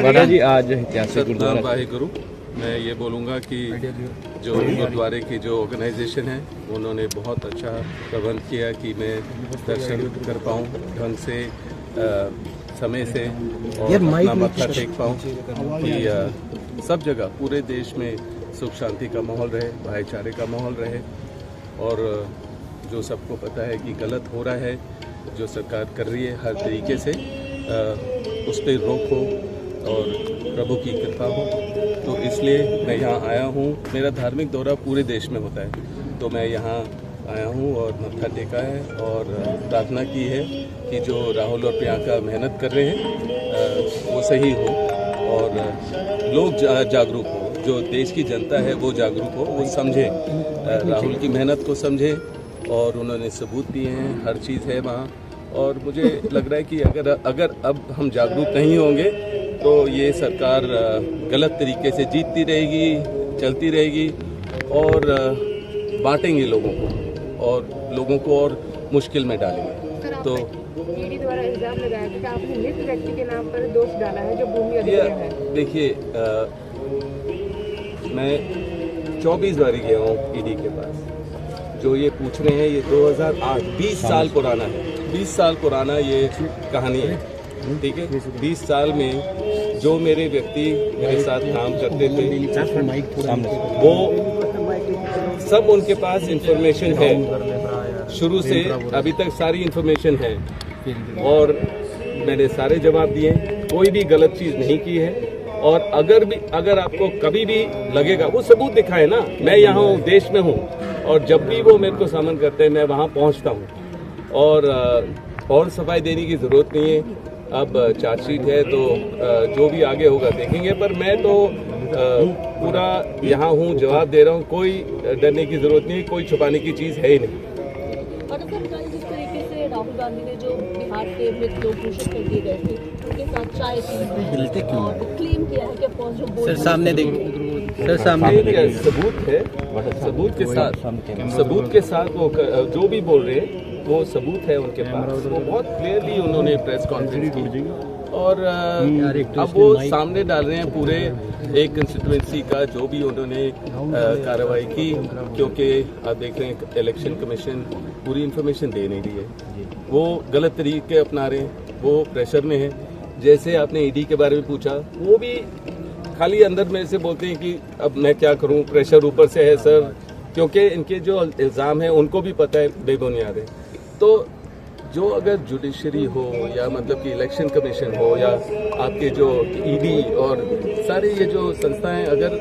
वादा जी आज ऐतिहासिक गुरुद्वारा वाहिगुरु। मैं ये बोलूँगा कि जो गुरुद्वारे की जो ऑर्गेनाइजेशन है उन्होंने बहुत अच्छा प्रबंध किया कि मैं दर्शन कर पाऊँ ढंग से, समय से, और अपना मत्था टेक पाऊँ कि सब जगह पूरे देश में सुख शांति का माहौल रहे, भाईचारे का माहौल रहे, और जो सबको पता है कि गलत हो रहा है जो सरकार कर रही है हर तरीके से, उस पर रोक हो और प्रभु की कृपा हो। तो इसलिए मैं यहाँ आया हूँ। मेरा धार्मिक दौरा पूरे देश में होता है, तो मैं यहाँ आया हूँ और मत्था टेका है और प्रार्थना की है कि जो राहुल और प्रियंका मेहनत कर रहे हैं वो सही हो और लोग जागरूक हो, जो देश की जनता है वो जागरूक हो, वो समझे, राहुल की मेहनत को समझे, और उन्होंने सबूत दिए हैं, हर चीज़ है वहाँ। और मुझे लग रहा है कि अगर अब हम जागरूक नहीं होंगे तो ये सरकार गलत तरीके से जीतती रहेगी, चलती रहेगी, और बांटेंगे लोगों को और लोगों को और मुश्किल में डालेंगे। तो ईडी द्वारा इल्जाम लगाया कि आपने मृत व्यक्ति के नाम पर दोष डाला है जो भूमि अधिग्रहण है। देखिए, मैं 24 बार गया हूँ ईडी के पास। जो ये पूछ रहे हैं ये 2008 20 साल पुराना है, 20 साल पुराना ये कहानी है, ठीक है। 20 साल में जो मेरे व्यक्ति मेरे साथ काम करते थे वो सब उनके पास इंफॉर्मेशन है, शुरू से अभी तक सारी इंफॉर्मेशन है, और मैंने सारे जवाब दिए, कोई भी गलत चीज़ नहीं की है। और अगर आपको कभी भी लगेगा, वो सबूत दिखाए ना, मैं यहाँ हूँ, देश में हूँ, और जब भी वो मेरे को सामन करते हैं मैं वहाँ पहुँचता हूँ। और सफाई देने की ज़रूरत नहीं है। अब चार्जशीट है तो जो भी आगे होगा देखेंगे, पर मैं तो पूरा यहाँ हूँ, जवाब दे रहा हूँ, कोई डरने की ज़रूरत नहीं, कोई छुपाने की चीज़ है ही नहीं। और सर, कल जिस तरीके से राहुल गांधी ने जो बिहार के मृत लोग घोषित कर दिए गए थे, उनके साथ चाय पी और क्लेम किया है कि जो बोल सर सामने देखिए, सर सामने सबूत है, सबूत के साथ वो जो भी बोल रहे हैं वो सबूत है उनके पास। वो बहुत क्लियरली उन्होंने प्रेस कॉन्फ्रेंस की, और अब वो सामने डाल रहे हैं पूरे एक कंस्टिट्यूएंसी का जो भी उन्होंने कार्रवाई की, क्योंकि आप देख रहे हैं इलेक्शन कमीशन पूरी इन्फॉर्मेशन दे नहीं रही है, वो गलत तरीके अपना रहे हैं, वो प्रेशर में है। जैसे आपने ईडी के बारे में पूछा, वो भी खाली अंदर में से बोलते हैं कि अब मैं क्या करूं, प्रेशर ऊपर से है सर, क्योंकि इनके जो इल्ज़ाम है उनको भी पता है बेबुनियाद है। तो जो अगर जुडिशरी हो या मतलब कि इलेक्शन कमीशन हो या आपके जो ईडी और सारे ये जो संस्थाएं, अगर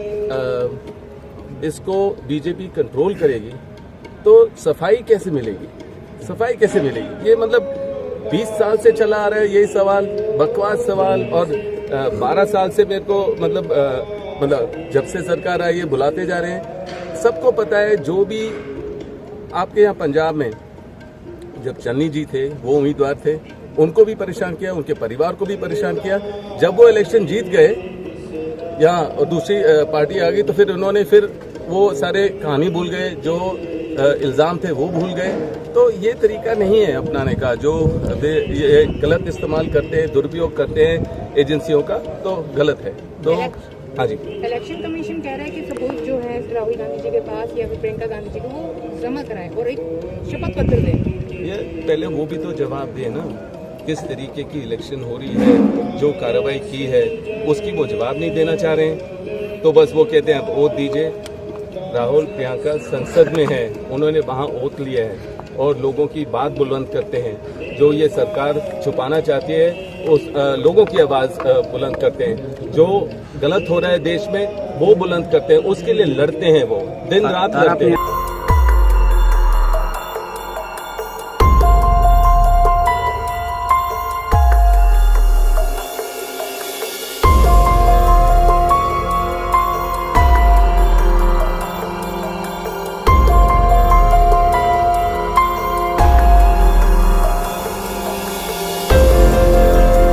इसको बीजेपी कंट्रोल करेगी तो सफाई कैसे मिलेगी, सफाई कैसे मिलेगी? ये मतलब 20 साल से चला आ रहा है यही सवाल, बकवास सवाल, और 12 साल से मेरे को मतलब जब से सरकार आई है बुलाते जा रहे हैं। सबको पता है, जो भी आपके यहाँ पंजाब में जब चन्नी जी थे वो उम्मीदवार थे, उनको भी परेशान किया, उनके परिवार को भी परेशान किया। जब वो इलेक्शन जीत गए यहाँ और दूसरी पार्टी आ गई तो फिर उन्होंने वो सारे कहानी भूल गए, जो इल्ज़ाम थे वो भूल गए। तो ये तरीका नहीं है अपनाने का, जो ये गलत इस्तेमाल करते हैं, दुरुपयोग करते हैं एजेंसियों का, तो गलत है। तो हाँ जी, इलेक्शन कमीशन कह रहा है कि सबूत जो है राहुल गांधी जी के पास या फिर प्रियंका गांधी जी को वो जमा कराएं और एक शपथ पत्र दें। ये पहले वो भी तो जवाब दें ना, किस तरीके की इलेक्शन हो रही है, जो कार्रवाई की है उसकी वो जवाब नहीं देना चाह रहे हैं। तो बस वो कहते हैं आप ओथ दीजिए। राहुल प्रियंका संसद में है, उन्होंने वहाँ ओथ लिया है और लोगों की बात बुलंद करते हैं। जो ये सरकार छुपाना चाहती है उस लोगों की आवाज़ बुलंद करते हैं। जो गलत हो रहा है देश में वो बुलंद करते हैं, उसके लिए लड़ते हैं, वो दिन रात लड़ते हैं।